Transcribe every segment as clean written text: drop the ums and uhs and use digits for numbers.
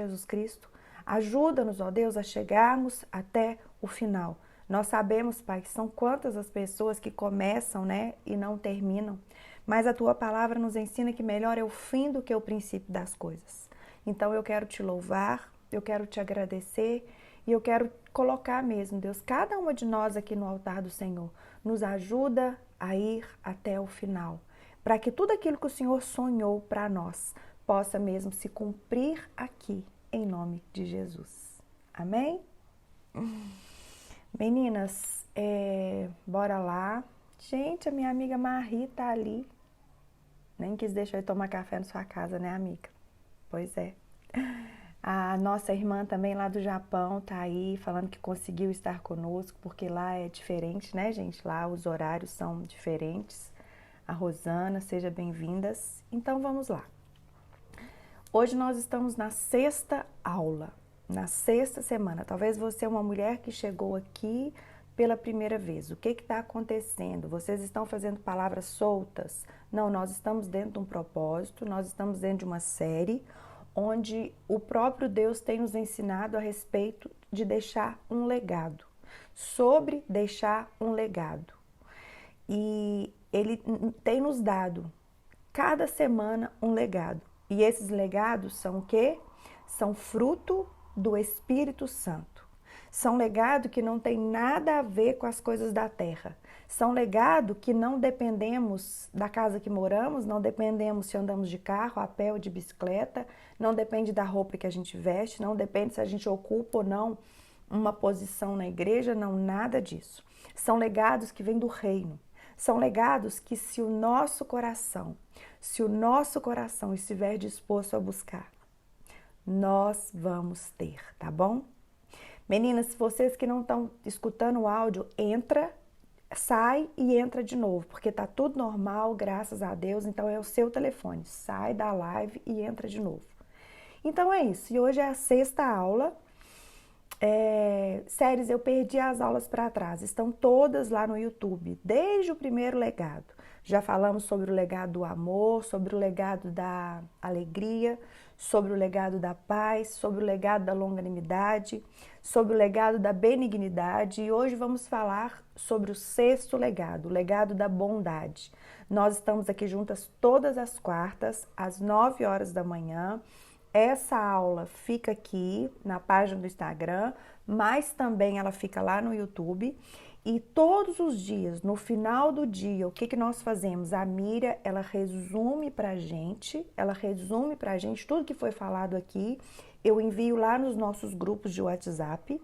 Jesus Cristo. Ajuda-nos, ó Deus, a chegarmos até o final. Nós sabemos, Pai, que são quantas as pessoas que começam, né, e não terminam. Mas a Tua palavra nos ensina que melhor é o fim do que o princípio das coisas. Então eu quero Te louvar, eu quero Te agradecer e eu quero colocar mesmo, Deus, cada uma de nós aqui no altar do Senhor. Nos ajuda a ir até o final, para que tudo aquilo que o Senhor sonhou para nós possa mesmo se cumprir aqui, em nome de Jesus. Amém? Meninas, bora lá. Gente, a minha amiga Marie tá ali. Nem quis deixar eu tomar café na sua casa, né, amiga? Pois é. A nossa irmã também lá do Japão tá aí falando que conseguiu estar conosco, porque lá é diferente, né, gente? Lá os horários são diferentes. A Rosana, seja bem-vindas. Então vamos lá. Hoje nós estamos na 6ª aula, na 6ª semana. Talvez você é uma mulher que chegou aqui pela primeira vez. O que está acontecendo? Vocês estão fazendo palavras soltas? Não, nós estamos dentro de um propósito, nós estamos dentro de uma série onde o próprio Deus tem nos ensinado a respeito de deixar um legado, sobre deixar um legado. E Ele tem nos dado cada semana um legado. E esses legados são o quê? São fruto do Espírito Santo. São legado que não tem nada a ver com as coisas da terra. São legado que não dependemos da casa que moramos, não dependemos se andamos de carro, a pé ou de bicicleta, não depende da roupa que a gente veste, não depende se a gente ocupa ou não uma posição na igreja, não, nada disso. São legados que vêm do reino. São legados que se o nosso coração estiver disposto a buscar, nós vamos ter, tá bom? Meninas, vocês que não estão escutando o áudio, sai e entra de novo, porque tá tudo normal, graças a Deus, então é o seu telefone. Sai da live e entra de novo. Então é isso, e hoje é a 6ª aula. Séries, eu perdi as aulas para trás, estão todas lá no YouTube, desde o primeiro legado. Já falamos sobre o legado do amor, sobre o legado da alegria, sobre o legado da paz, sobre o legado da longanimidade, sobre o legado da benignidade e hoje vamos falar sobre o 6º legado, o legado da bondade. Nós estamos aqui juntas todas as quartas, às 9 horas da manhã. Essa aula fica aqui na página do Instagram, mas também ela fica lá no YouTube. E todos os dias, no final do dia, o que nós fazemos? A Miriam, ela resume pra gente tudo que foi falado aqui. Eu envio lá nos nossos grupos de WhatsApp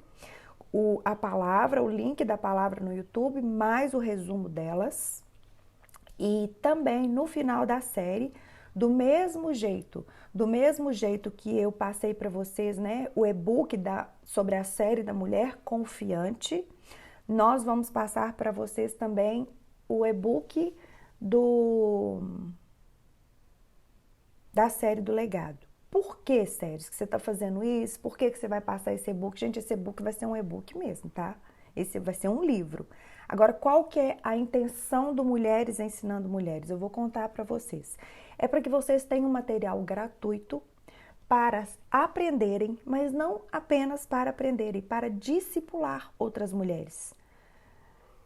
a palavra, o link da palavra no YouTube, mais o resumo delas. E também no final da série, do mesmo jeito que eu passei para vocês, né, o e-book sobre a série da Mulher Confiante, nós vamos passar para vocês também o e-book da série do legado. Por que, Sérgio, que você está fazendo isso? Por que você vai passar esse e-book? Gente, esse e-book vai ser um e-book mesmo, tá? Esse vai ser um livro. Agora, qual que é a intenção do Mulheres Ensinando Mulheres? Eu vou contar para vocês. É para que vocês tenham um material gratuito para aprenderem, mas não apenas para aprenderem, para discipular outras mulheres.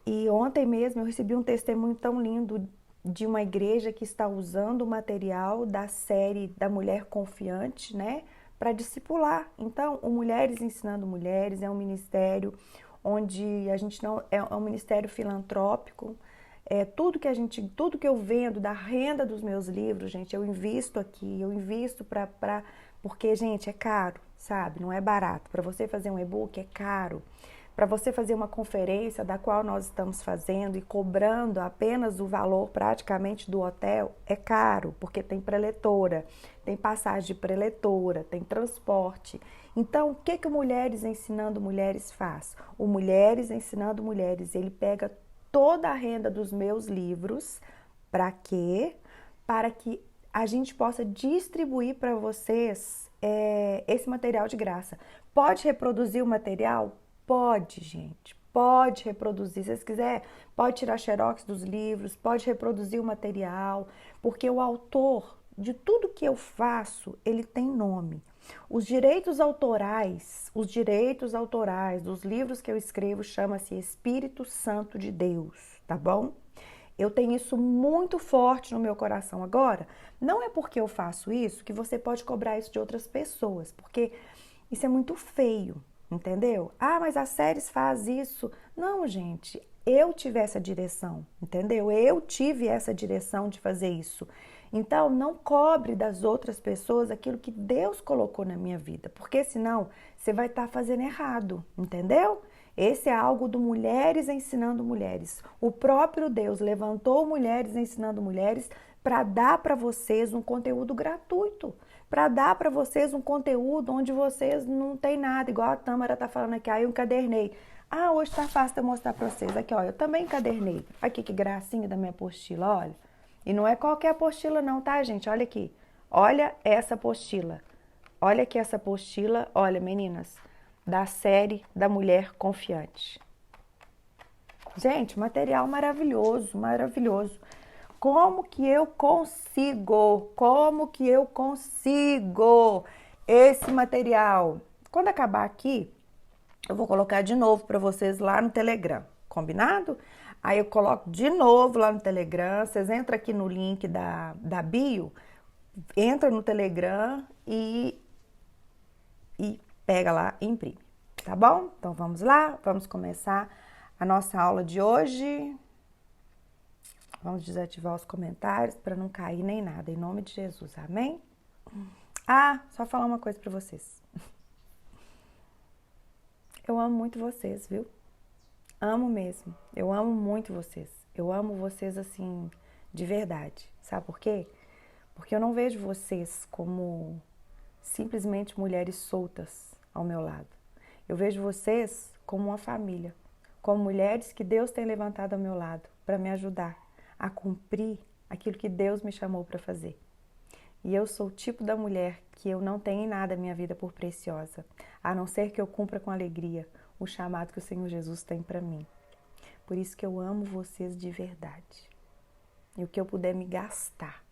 E ontem mesmo eu recebi um testemunho tão lindo de uma igreja que está usando o material da série da Mulher Confiante, né, para discipular. Então, o Mulheres Ensinando Mulheres é um ministério onde a gente não é um ministério filantrópico. Tudo que eu vendo da renda dos meus livros, gente, eu invisto aqui, eu invisto porque, gente, é caro, sabe? Não é barato. Para você fazer um e-book é caro. Para você fazer uma conferência da qual nós estamos fazendo e cobrando apenas o valor praticamente do hotel, é caro, porque tem preletora, tem passagem de preletora, tem transporte. Então, o que o Mulheres Ensinando Mulheres faz? O Mulheres Ensinando Mulheres, ele pega toda a renda dos meus livros, para quê? Para que a gente possa distribuir para vocês esse material de graça. Pode reproduzir o material? Pode, gente, pode reproduzir. Se vocês quiserem, pode tirar xerox dos livros, pode reproduzir o material, porque o autor de tudo que eu faço, ele tem nome. Os direitos autorais dos livros que eu escrevo chama-se Espírito Santo de Deus, tá bom? Eu tenho isso muito forte no meu coração. Agora, não é porque eu faço isso que você pode cobrar isso de outras pessoas, porque isso é muito feio, entendeu? Ah, mas as séries faz isso. Não, gente, eu tive essa direção, entendeu? Eu tive essa direção de fazer isso. Então, não cobre das outras pessoas aquilo que Deus colocou na minha vida, porque senão você vai estar fazendo errado, entendeu? Esse é algo do Mulheres Ensinando Mulheres. O próprio Deus levantou Mulheres Ensinando Mulheres para dar para vocês um conteúdo gratuito, para dar para vocês um conteúdo onde vocês não tem nada, igual a Tâmara tá falando aqui, eu encadernei. Ah, hoje tá fácil de eu mostrar para vocês. Aqui, ó, eu também encadernei. Aqui que gracinha da minha apostila, olha. E não é qualquer apostila não, tá, gente? Olha aqui. Olha essa apostila. Olha aqui essa apostila, olha, meninas, da série da Mulher Confiante. Gente, material maravilhoso, maravilhoso. Como que eu consigo? Como que eu consigo esse material? Quando acabar aqui, eu vou colocar de novo para vocês lá no Telegram, combinado? Aí eu coloco de novo lá no Telegram, vocês entram aqui no link da bio, entra no Telegram e pega lá e imprime, tá bom? Então vamos lá, vamos começar a nossa aula de hoje. Vamos desativar os comentários para não cair nem nada, em nome de Jesus, amém? Ah, só falar uma coisa para vocês. Eu amo muito vocês, viu? Amo mesmo. Eu amo muito vocês. Eu amo vocês assim, de verdade. Sabe por quê? Porque eu não vejo vocês como simplesmente mulheres soltas ao meu lado. Eu vejo vocês como uma família, como mulheres que Deus tem levantado ao meu lado para me ajudar a cumprir aquilo que Deus me chamou para fazer. E eu sou o tipo da mulher que eu não tenho em nada a minha vida por preciosa, a não ser que eu cumpra com alegria o chamado que o Senhor Jesus tem para mim. Por isso que eu amo vocês de verdade. E o que eu puder me gastar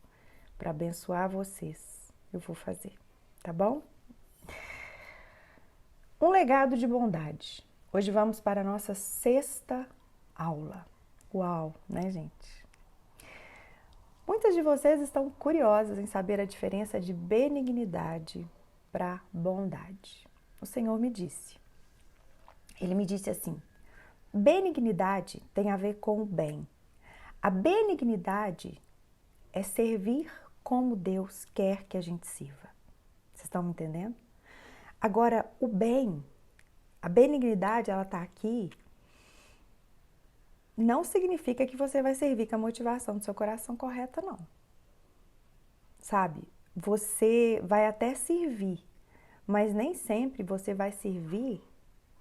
para abençoar vocês, eu vou fazer, tá bom? Um legado de bondade. Hoje vamos para a nossa 6ª aula. Uau, né, gente? Muitas de vocês estão curiosas em saber a diferença de benignidade para bondade. O Senhor me disse. Ele me disse assim: benignidade tem a ver com o bem. A benignidade é servir como Deus quer que a gente sirva. Vocês estão me entendendo? Agora, o bem, a benignidade, ela está aqui, não significa que você vai servir com a motivação do seu coração correta, não. Sabe? Você vai até servir, mas nem sempre você vai servir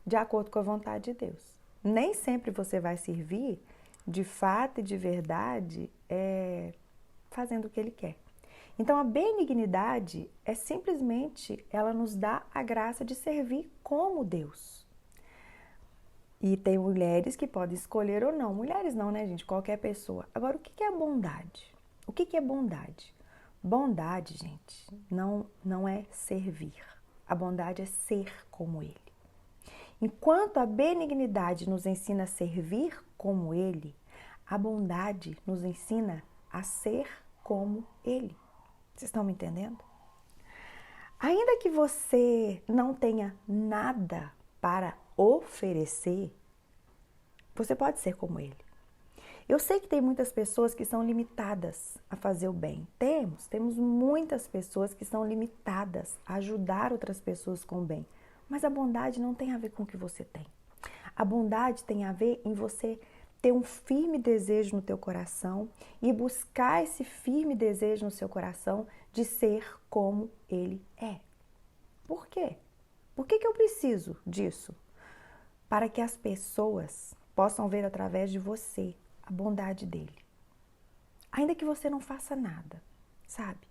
de acordo com a vontade de Deus. Nem sempre você vai servir de fato e de verdade fazendo o que Ele quer. Então, a benignidade é simplesmente, ela nos dá a graça de servir como Deus. E tem mulheres que podem escolher ou não. Mulheres não, né, gente? Qualquer pessoa. Agora, o que é bondade? O que é bondade? Bondade, gente, não é servir. A bondade é ser como Ele. Enquanto a benignidade nos ensina a servir como Ele, a bondade nos ensina a ser como Ele. Vocês estão me entendendo? Ainda que você não tenha nada para oferecer, você pode ser como Ele. Eu sei que tem muitas pessoas que são limitadas a fazer o bem. Temos muitas pessoas que são limitadas a ajudar outras pessoas com o bem. Mas a bondade não tem a ver com o que você tem. A bondade tem a ver em você ter um firme desejo no teu coração e buscar esse firme desejo no seu coração de ser como Ele é. Por quê? Por que eu preciso disso? Para que as pessoas possam ver através de você a bondade dele. Ainda que você não faça nada, sabe?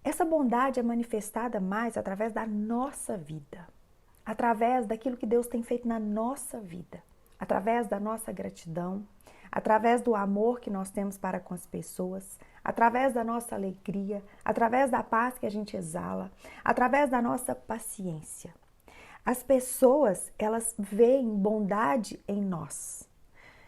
Essa bondade é manifestada mais através da nossa vida, através daquilo que Deus tem feito na nossa vida, através da nossa gratidão, através do amor que nós temos para com as pessoas, através da nossa alegria, através da paz que a gente exala, através da nossa paciência. As pessoas, elas veem bondade em nós.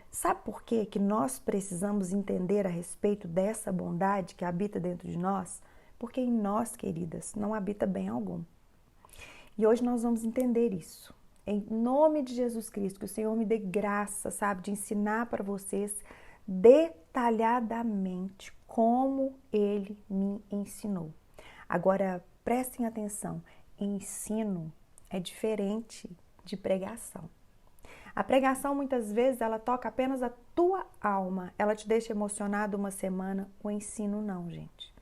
Sabe por quê que nós precisamos entender a respeito dessa bondade que habita dentro de nós? Porque em nós, queridas, não habita bem algum. E hoje nós vamos entender isso. Em nome de Jesus Cristo, que o Senhor me dê graça, sabe, de ensinar para vocês detalhadamente como Ele me ensinou. Agora, prestem atenção, ensino é diferente de pregação. A pregação, muitas vezes, ela toca apenas a tua alma, ela te deixa emocionado uma semana. O ensino não, gente.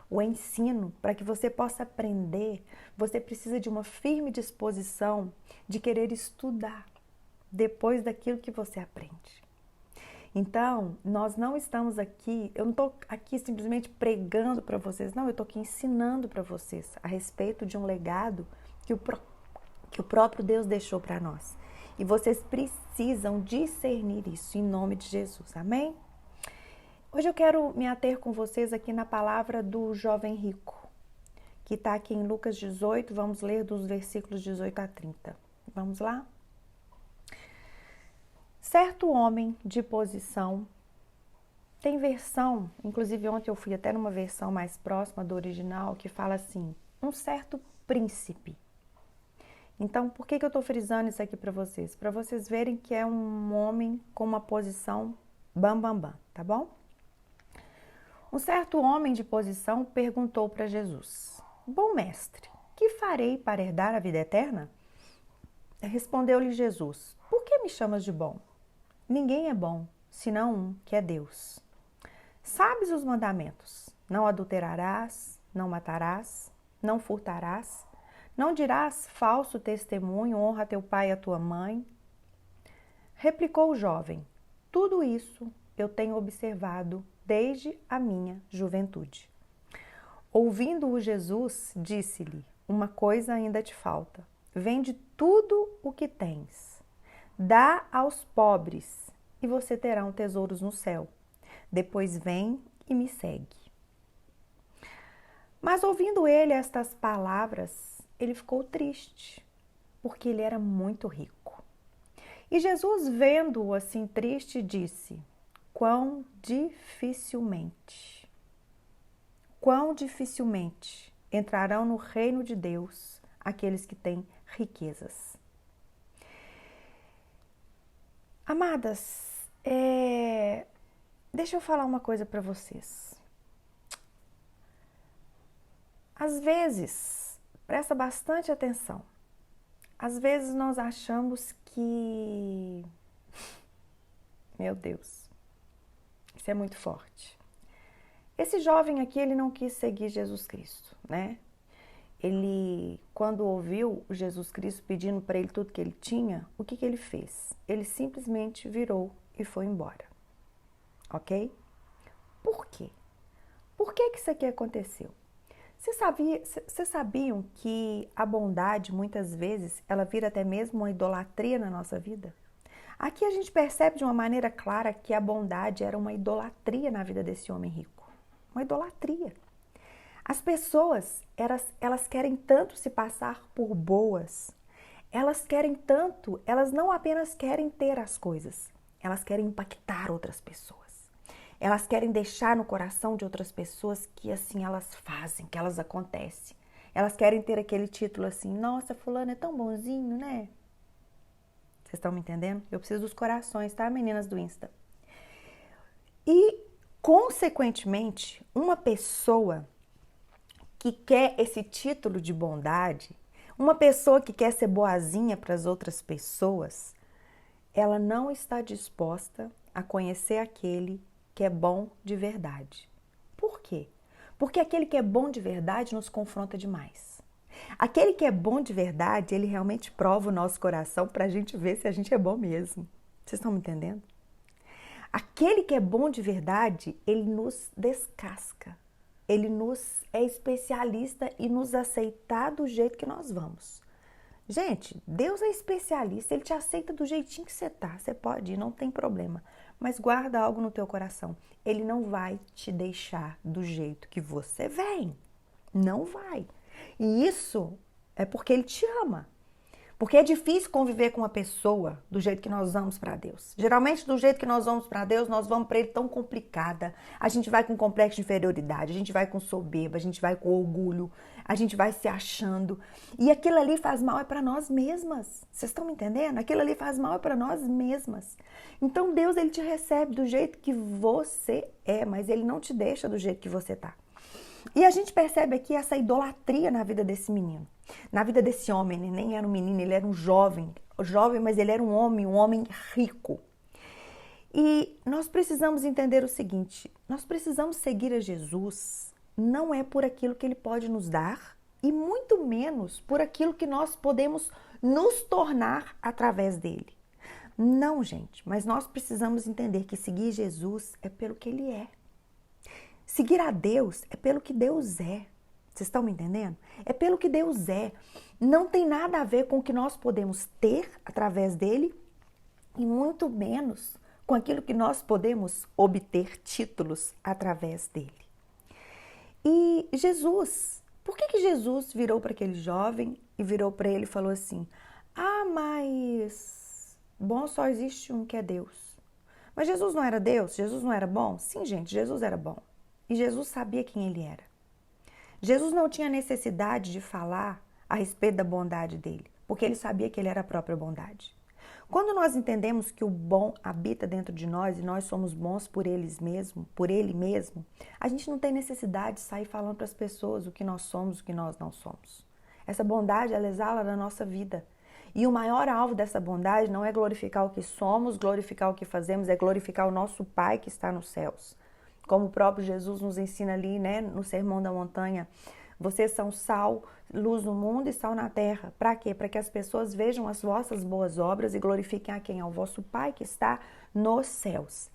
O ensino, para que você possa aprender, você precisa de uma firme disposição de querer estudar depois daquilo que você aprende. Então, nós não estamos aqui, eu não estou aqui simplesmente pregando para vocês, não, eu estou aqui ensinando para vocês a respeito de um legado que o próprio Deus deixou para nós. E vocês precisam discernir isso em nome de Jesus, amém? Hoje eu quero me ater com vocês aqui na palavra do jovem rico, que está aqui em Lucas 18, vamos ler dos versículos 18 a 30. Vamos lá? Certo homem de posição, tem versão, inclusive ontem eu fui até numa versão mais próxima do original, que fala assim, um certo príncipe. Então, por que eu estou frisando isso aqui para vocês? Para vocês verem que é um homem com uma posição bam, bam, bam, tá bom? Um certo homem de posição perguntou para Jesus, bom mestre, que farei para herdar a vida eterna? Respondeu-lhe Jesus, por que me chamas de bom? Ninguém é bom, senão um, que é Deus. Sabes os mandamentos, não adulterarás, não matarás, não furtarás, não dirás falso testemunho, honra teu pai e a tua mãe. Replicou o jovem, tudo isso eu tenho observado desde a minha juventude. Ouvindo-o Jesus, disse-lhe, uma coisa ainda te falta, vende tudo o que tens, dá aos pobres e você terá tesouros no céu. Depois vem e me segue. Mas ouvindo ele estas palavras, ele ficou triste, porque ele era muito rico. E Jesus, vendo-o assim triste, disse, quão dificilmente entrarão no reino de Deus aqueles que têm riquezas. Amadas, deixa eu falar uma coisa para vocês. Às vezes, presta bastante atenção. Às vezes nós achamos que... Meu Deus, isso é muito forte. Esse jovem aqui, ele não quis seguir Jesus Cristo, né? Ele, quando ouviu Jesus Cristo pedindo para ele tudo que ele tinha, o que ele fez? Ele simplesmente virou e foi embora, ok? Por quê? Por que isso aqui aconteceu? Vocês sabiam que a bondade, muitas vezes, ela vira até mesmo uma idolatria na nossa vida? Aqui a gente percebe de uma maneira clara que a bondade era uma idolatria na vida desse homem rico. Uma idolatria. As pessoas, elas querem tanto se passar por boas, elas querem tanto, elas não apenas querem ter as coisas, elas querem impactar outras pessoas. Elas querem deixar no coração de outras pessoas que assim elas fazem, que elas acontecem. Elas querem ter aquele título assim, nossa, fulano é tão bonzinho, né? Vocês estão me entendendo? Eu preciso dos corações, tá, meninas do Insta? E, consequentemente, uma pessoa que quer esse título de bondade, uma pessoa que quer ser boazinha para as outras pessoas, ela não está disposta a conhecer aquele que é bom de verdade. Por quê? Porque aquele que é bom de verdade nos confronta demais. Aquele que é bom de verdade, ele realmente prova o nosso coração para a gente ver se a gente é bom mesmo. Vocês estão me entendendo? Aquele que é bom de verdade, ele nos descasca. Ele nos é especialista em nos aceitar do jeito que nós vamos. Gente, Deus é especialista, Ele te aceita do jeitinho que você tá. Você pode ir, não tem problema. Mas guarda algo no teu coração. Ele não vai te deixar do jeito que você vem. Não vai. E isso é porque ele te ama. Porque é difícil conviver com uma pessoa do jeito que nós vamos para Deus. Geralmente, do jeito que nós vamos para Deus, nós vamos para Ele tão complicada. A gente vai com complexo de inferioridade, a gente vai com soberba, a gente vai com orgulho, a gente vai se achando. E aquilo ali faz mal é para nós mesmas. Vocês estão me entendendo? Aquilo ali faz mal é para nós mesmas. Então, Deus, Ele te recebe do jeito que você é, mas Ele não te deixa do jeito que você tá. E a gente percebe aqui essa idolatria na vida desse menino, na vida desse homem. Ele nem era um menino, ele era um jovem, mas ele era um homem rico. E nós precisamos entender o seguinte, nós precisamos seguir a Jesus, não é por aquilo que ele pode nos dar, e muito menos por aquilo que nós podemos nos tornar através dele. Não, gente, mas nós precisamos entender que seguir Jesus é pelo que ele é. Seguir a Deus é pelo que Deus é. Vocês estão me entendendo? É pelo que Deus é. Não tem nada a ver com o que nós podemos ter através dele e muito menos com aquilo que nós podemos obter títulos através dele. E Jesus, por que Jesus virou para aquele jovem e virou para ele e falou assim: ah, mas bom só existe um que é Deus. Mas Jesus não era Deus? Jesus não era bom? Sim, gente, Jesus era bom. E Jesus sabia quem ele era. Jesus não tinha necessidade de falar a respeito da bondade dele, porque ele sabia que ele era a própria bondade. Quando nós entendemos que o bom habita dentro de nós e nós somos bons por ele mesmo, a gente não tem necessidade de sair falando para as pessoas o que nós somos, o que nós não somos. Essa bondade, ela exala na nossa vida. E o maior alvo dessa bondade não é glorificar o que somos, glorificar o que fazemos, é glorificar o nosso Pai que está nos céus. Como o próprio Jesus nos ensina ali, né, no Sermão da Montanha, vocês são sal, luz no mundo e sal na terra. Para quê? Para que as pessoas vejam as vossas boas obras e glorifiquem a quem? Ao vosso Pai que está nos céus.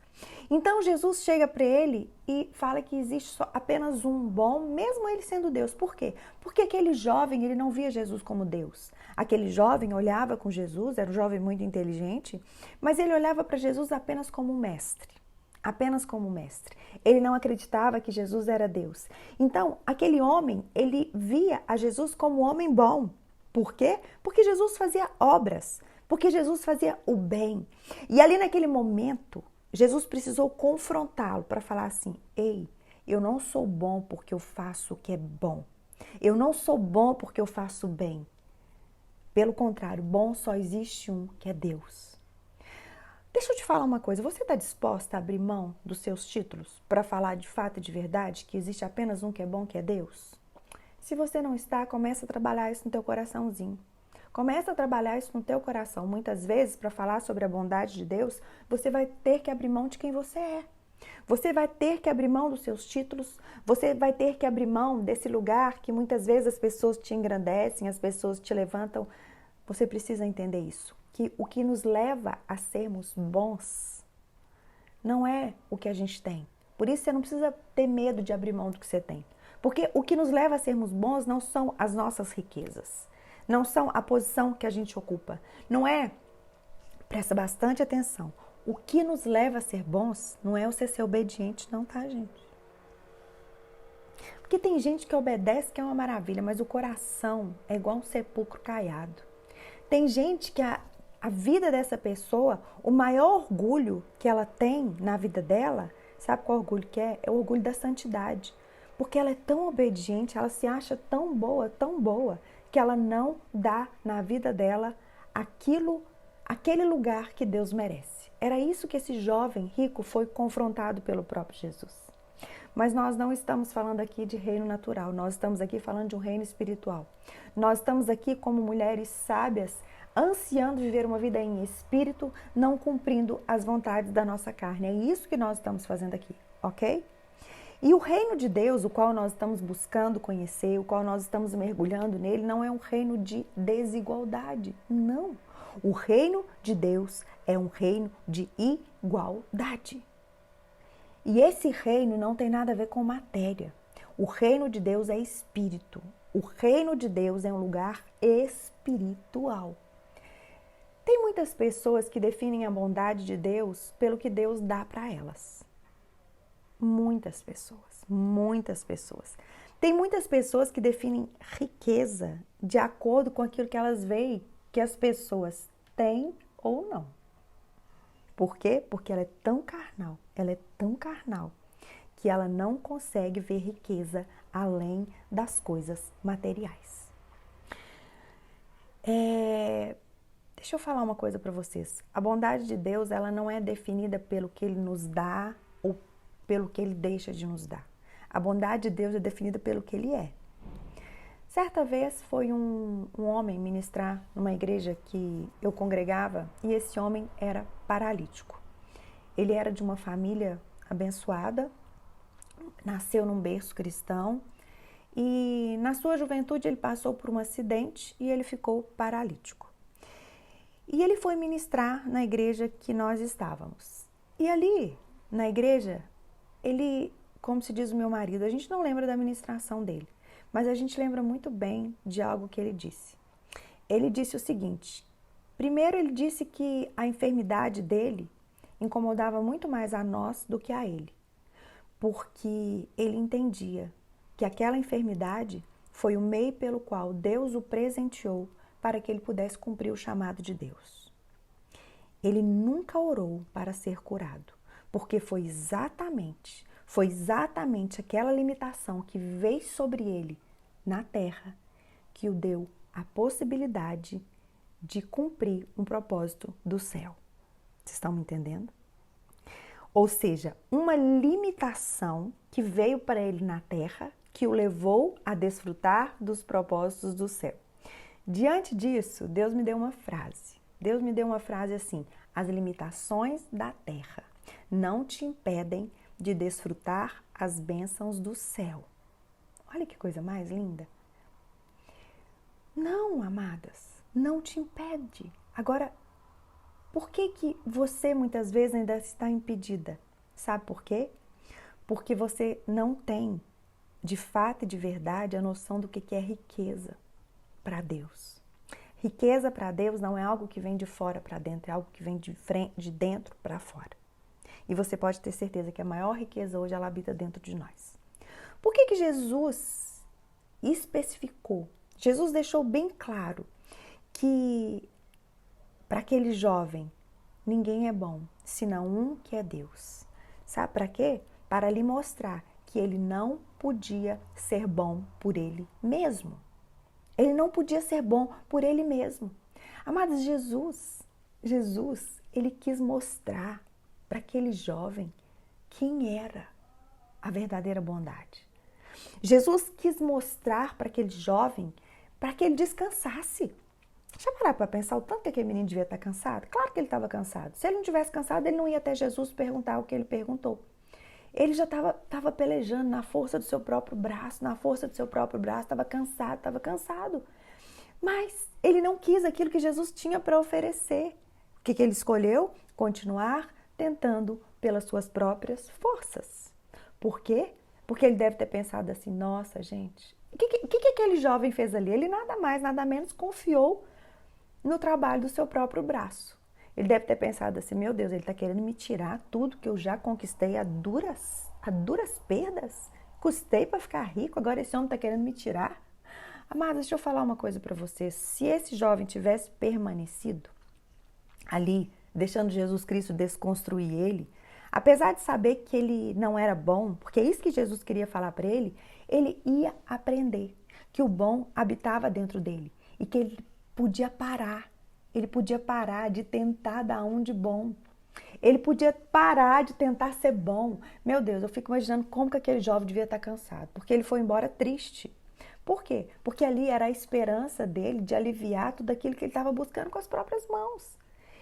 Então Jesus chega para ele e fala que existe só apenas um bom, mesmo ele sendo Deus. Por quê? Porque aquele jovem, ele não via Jesus como Deus. Aquele jovem olhava com Jesus, era um jovem muito inteligente, mas ele olhava para Jesus apenas como um mestre. Apenas como mestre. Ele não acreditava que Jesus era Deus. Então, aquele homem, ele via a Jesus como um homem bom. Por quê? Porque Jesus fazia obras, porque Jesus fazia o bem. E ali naquele momento, Jesus precisou confrontá-lo para falar assim: ei, eu não sou bom porque eu faço o que é bom. Eu não sou bom porque eu faço bem. Pelo contrário, bom só existe um, que é Deus. Deixa eu te falar uma coisa, você está disposta a abrir mão dos seus títulos para falar de fato e de verdade que existe apenas um que é bom, que é Deus? Se você não está, começa a trabalhar isso no teu coraçãozinho. Começa a trabalhar isso no teu coração. Muitas vezes, para falar sobre a bondade de Deus, você vai ter que abrir mão de quem você é. Você vai ter que abrir mão dos seus títulos, você vai ter que abrir mão desse lugar que muitas vezes as pessoas te engrandecem, as pessoas te levantam. Você precisa entender isso. Que o que nos leva a sermos bons não é o que a gente tem. Por isso você não precisa ter medo de abrir mão do que você tem. Porque o que nos leva a sermos bons não são as nossas riquezas, não são a posição que a gente ocupa. Não é, presta bastante atenção, o que nos leva a ser bons não é você ser obediente não, tá, gente? Porque tem gente que obedece que é uma maravilha, mas o coração é igual um sepulcro caiado. Tem gente que a vida dessa pessoa, o maior orgulho que ela tem na vida dela, sabe qual orgulho que é? É o orgulho da santidade. Porque ela é tão obediente, ela se acha tão boa, que ela não dá na vida dela aquele lugar que Deus merece. Era isso que esse jovem rico foi confrontado pelo próprio Jesus. Mas nós não estamos falando aqui de reino natural, nós estamos aqui falando de um reino espiritual. Nós estamos aqui como mulheres sábias, ansiando viver uma vida em espírito, não cumprindo as vontades da nossa carne. É isso que nós estamos fazendo aqui, ok? E o reino de Deus, o qual nós estamos buscando conhecer, o qual nós estamos mergulhando nele, não é um reino de desigualdade, não. O reino de Deus é um reino de igualdade. E esse reino não tem nada a ver com matéria. O reino de Deus é espírito. O reino de Deus é um lugar espiritual. Tem muitas pessoas que definem a bondade de Deus pelo que Deus dá para elas. Muitas pessoas, muitas pessoas. Tem muitas pessoas que definem riqueza de acordo com aquilo que elas veem que as pessoas têm ou não. Por quê? Porque ela é tão carnal, que ela não consegue ver riqueza além das coisas materiais. Deixa eu falar uma coisa para vocês. A bondade de Deus, ela não é definida pelo que Ele nos dá ou pelo que Ele deixa de nos dar. A bondade de Deus é definida pelo que Ele é. Certa vez foi um homem ministrar numa igreja que eu congregava e esse homem era paralítico. Ele era de uma família abençoada, nasceu num berço cristão e na sua juventude ele passou por um acidente e ele ficou paralítico. E ele foi ministrar na igreja que nós estávamos. E ali, na igreja, ele, como se diz o meu marido, a gente não lembra da ministração dele, mas a gente lembra muito bem de algo que ele disse. Ele disse o seguinte: primeiro ele disse que a enfermidade dele incomodava muito mais a nós do que a ele, porque ele entendia que aquela enfermidade foi o meio pelo qual Deus o presenteou para que ele pudesse cumprir o chamado de Deus. Ele nunca orou para ser curado, porque foi exatamente aquela limitação que veio sobre ele na terra que o deu a possibilidade de cumprir um propósito do céu. Vocês estão me entendendo? Ou seja, uma limitação que veio para ele na terra que o levou a desfrutar dos propósitos do céu. Diante disso, Deus me deu uma frase. Deus me deu uma frase assim: as limitações da terra não te impedem de desfrutar as bênçãos do céu. Olha que coisa mais linda. Não, amadas, não te impede. Agora, por que você muitas vezes ainda está impedida? Sabe por quê? Porque você não tem, de fato e de verdade, a noção do que é riqueza para Deus. Riqueza para Deus não é algo que vem de fora para dentro, é algo que vem de dentro para fora. E você pode ter certeza que a maior riqueza hoje, ela habita dentro de nós. Por que Jesus especificou? Jesus deixou bem claro que para aquele jovem, ninguém é bom, senão um que é Deus. Sabe para quê? Para lhe mostrar que ele não podia ser bom por ele mesmo. Ele não podia ser bom por ele mesmo. Amados, Jesus, ele quis mostrar para aquele jovem quem era a verdadeira bondade. Jesus quis mostrar para aquele jovem para que ele descansasse. Deixa eu parar para pensar o tanto que aquele menino devia estar cansado. Claro que ele estava cansado. Se ele não tivesse cansado, ele não ia até Jesus perguntar o que ele perguntou. Ele já estava pelejando na força do seu próprio braço, estava cansado. Mas ele não quis aquilo que Jesus tinha para oferecer. O que ele escolheu? Continuar tentando pelas suas próprias forças. Por quê? Porque ele deve ter pensado assim: nossa, gente, o que aquele jovem fez ali? Ele nada mais, nada menos confiou no trabalho do seu próprio braço. Ele deve ter pensado assim: meu Deus, ele está querendo me tirar tudo que eu já conquistei a duras perdas. Custei para ficar rico, agora esse homem está querendo me tirar. Amados, deixa eu falar uma coisa para vocês. Se esse jovem tivesse permanecido ali, deixando Jesus Cristo desconstruir ele, apesar de saber que ele não era bom, porque é isso que Jesus queria falar para ele ia aprender que o bom habitava dentro dele e que ele podia parar de tentar dar um de bom. Ele podia parar de tentar ser bom. Meu Deus, eu fico imaginando como que aquele jovem devia estar cansado, porque ele foi embora triste. Por quê? Porque ali era a esperança dele de aliviar tudo aquilo que ele estava buscando com as próprias mãos.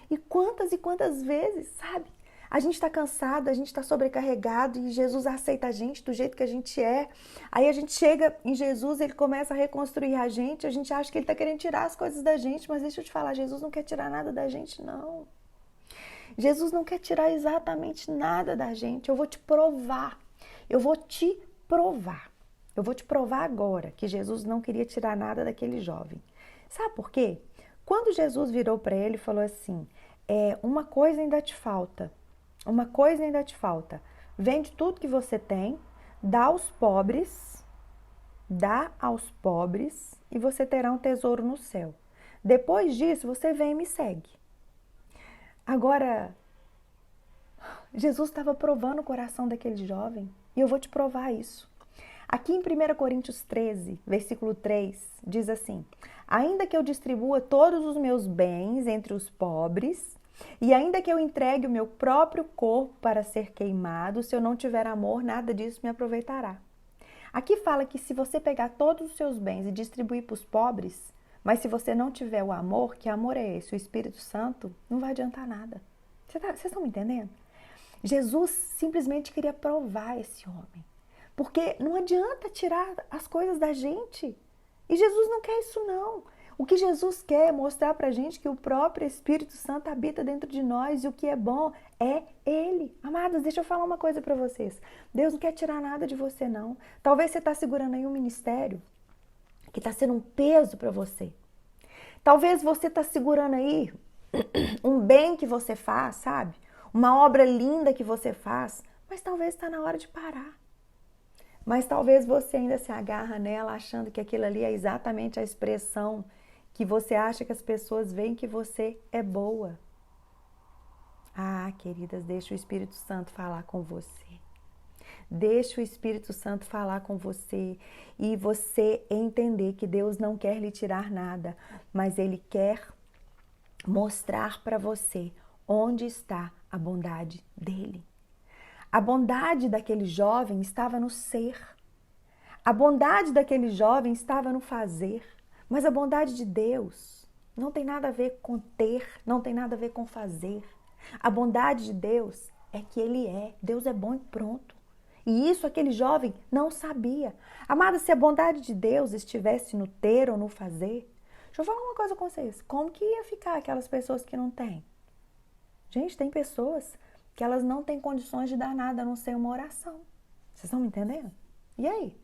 E quantas vezes, sabe? A gente está cansado, a gente está sobrecarregado e Jesus aceita a gente do jeito que a gente é. Aí a gente chega em Jesus, ele começa a reconstruir a gente acha que ele está querendo tirar as coisas da gente, mas deixa eu te falar, Jesus não quer tirar nada da gente, não. Jesus não quer tirar exatamente nada da gente. Eu vou te provar agora que Jesus não queria tirar nada daquele jovem. Sabe por quê? Quando Jesus virou para ele e falou assim, uma coisa ainda te falta, uma coisa ainda te falta. Vende tudo que você tem, dá aos pobres e você terá um tesouro no céu. Depois disso, você vem e me segue. Agora, Jesus estava provando o coração daquele jovem e eu vou te provar isso. Aqui em 1 Coríntios 13, versículo 3, diz assim: ainda que eu distribua todos os meus bens entre os pobres, e ainda que eu entregue o meu próprio corpo para ser queimado, se eu não tiver amor, nada disso me aproveitará. Aqui fala que se você pegar todos os seus bens e distribuir para os pobres, mas se você não tiver o amor, que amor é esse? O Espírito Santo, não vai adiantar nada. Vocês estão me entendendo? Jesus simplesmente queria provar esse homem. Porque não adianta tirar as coisas da gente. E Jesus não quer isso não. O que Jesus quer é mostrar pra gente que o próprio Espírito Santo habita dentro de nós e o que é bom é Ele. Amadas, deixa eu falar uma coisa pra vocês. Deus não quer tirar nada de você não. Talvez você está segurando aí um ministério que está sendo um peso pra você. Talvez você está segurando aí um bem que você faz, sabe? Uma obra linda que você faz, mas talvez está na hora de parar. Mas talvez você ainda se agarra nela achando que aquilo ali é exatamente a expressão que você acha que as pessoas veem que você é boa. Ah, queridas, deixa o Espírito Santo falar com você. Deixa o Espírito Santo falar com você e você entender que Deus não quer lhe tirar nada, mas Ele quer mostrar para você onde está a bondade dEle. A bondade daquele jovem estava no ser. A bondade daquele jovem estava no fazer. Mas a bondade de Deus não tem nada a ver com ter, não tem nada a ver com fazer. A bondade de Deus é que Ele é. Deus é bom e pronto. E isso aquele jovem não sabia. Amada, se a bondade de Deus estivesse no ter ou no fazer, deixa eu falar uma coisa com vocês. Como que ia ficar aquelas pessoas que não têm? Gente, tem pessoas que elas não têm condições de dar nada a não ser uma oração. Vocês estão me entendendo? E aí?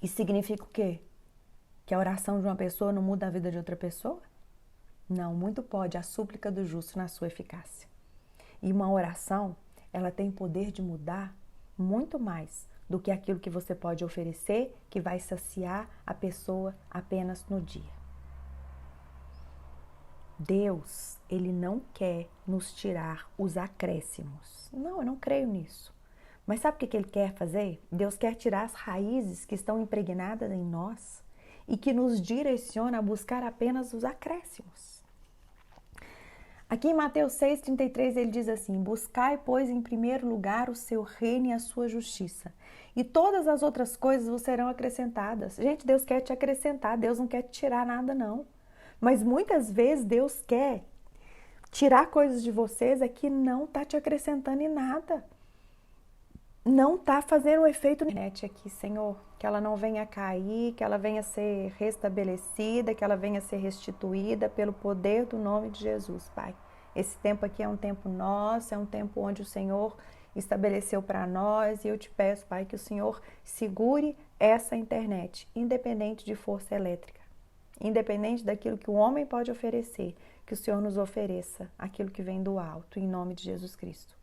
Isso significa o quê? Que a oração de uma pessoa não muda a vida de outra pessoa? Não, muito pode a súplica do justo na sua eficácia. E uma oração, ela tem poder de mudar muito mais do que aquilo que você pode oferecer, que vai saciar a pessoa apenas no dia. Deus, Ele não quer nos tirar os acréscimos. Não, eu não creio nisso. Mas sabe o que Ele quer fazer? Deus quer tirar as raízes que estão impregnadas em nós e que nos direciona a buscar apenas os acréscimos. Aqui em Mateus 6,33 ele diz assim: buscai, pois, em primeiro lugar o seu reino e a sua justiça, e todas as outras coisas vos serão acrescentadas. Gente, Deus quer te acrescentar, Deus não quer te tirar nada não. Mas muitas vezes Deus quer tirar coisas de vocês que não está te acrescentando em nada. Não está fazendo um efeito na internet aqui, Senhor. Que ela não venha cair, que ela venha ser restabelecida, que ela venha ser restituída pelo poder do nome de Jesus, Pai. Esse tempo aqui é um tempo nosso, é um tempo onde o Senhor estabeleceu para nós e eu te peço, Pai, que o Senhor segure essa internet, independente de força elétrica. Independente daquilo que o homem pode oferecer, que o Senhor nos ofereça aquilo que vem do alto, em nome de Jesus Cristo.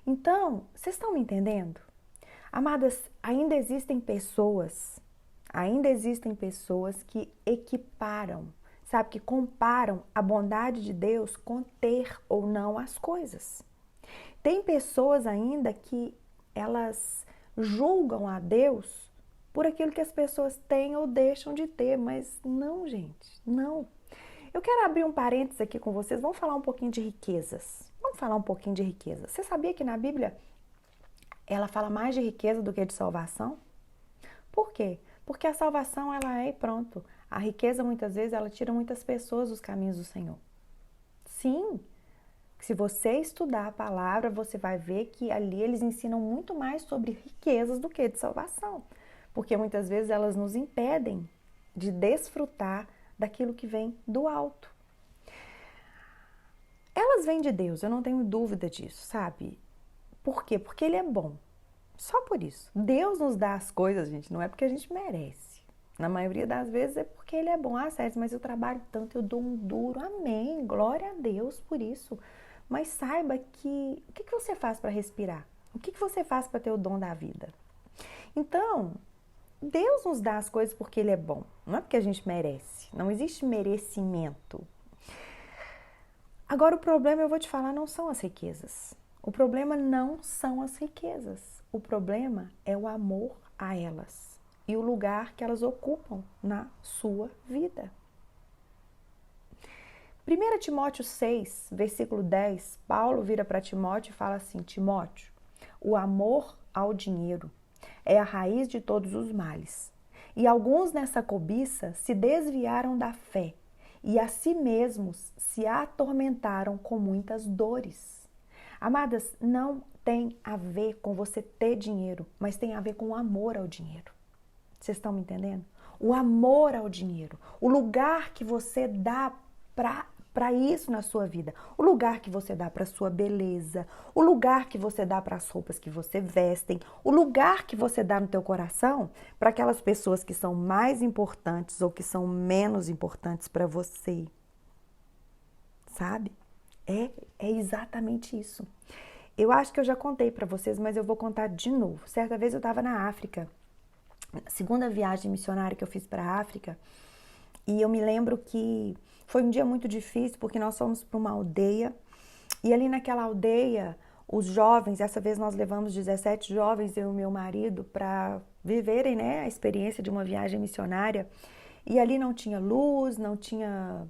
Então, vocês estão me entendendo? Amadas, ainda existem pessoas que equiparam, sabe, que comparam a bondade de Deus com ter ou não as coisas. Tem pessoas ainda que elas julgam a Deus por aquilo que as pessoas têm ou deixam de ter, mas não, gente, não. Eu quero abrir um parênteses aqui com vocês, vamos falar um pouquinho de riquezas. Vamos falar um pouquinho de riqueza. Você sabia que na Bíblia ela fala mais de riqueza do que de salvação? Por quê? Porque a salvação ela é e pronto. A riqueza muitas vezes ela tira muitas pessoas dos caminhos do Senhor. Sim, se você estudar a palavra, você vai ver que ali eles ensinam muito mais sobre riquezas do que de salvação. Porque muitas vezes elas nos impedem de desfrutar daquilo que vem do alto. Elas vêm de Deus, eu não tenho dúvida disso, sabe? Por quê? Porque Ele é bom. Só por isso. Deus nos dá as coisas, gente, não é porque a gente merece. Na maioria das vezes é porque Ele é bom. Ah, Sérgio, mas eu trabalho tanto, eu dou um duro. Amém. Glória a Deus por isso. Mas saiba que o que você faz para respirar? O que você faz para ter o dom da vida? Então, Deus nos dá as coisas porque Ele é bom. Não é porque a gente merece. Não existe merecimento. Agora, o problema, eu vou te falar, não são as riquezas. O problema não são as riquezas. O problema é o amor a elas e o lugar que elas ocupam na sua vida. 1 Timóteo 6, versículo 10, Paulo vira para Timóteo e fala assim: Timóteo, o amor ao dinheiro é a raiz de todos os males. E alguns nessa cobiça se desviaram da fé e a si mesmos se atormentaram com muitas dores. Amadas, não tem a ver com você ter dinheiro, mas tem a ver com o amor ao dinheiro. Vocês estão me entendendo? O amor ao dinheiro, o lugar que você dá para isso na sua vida, o lugar que você dá para sua beleza, o lugar que você dá para as roupas que você vestem, o lugar que você dá no teu coração para aquelas pessoas que são mais importantes ou que são menos importantes para você. Sabe? É exatamente isso. Eu acho que eu já contei para vocês, mas eu vou contar de novo. Certa vez eu estava na África, segunda viagem missionária que eu fiz para a África, e eu me lembro que foi um dia muito difícil, porque nós fomos para uma aldeia, e ali naquela aldeia, os jovens, dessa vez nós levamos 17 jovens, eu e o meu marido, para viverem, né, a experiência de uma viagem missionária, e ali não tinha luz, não tinha...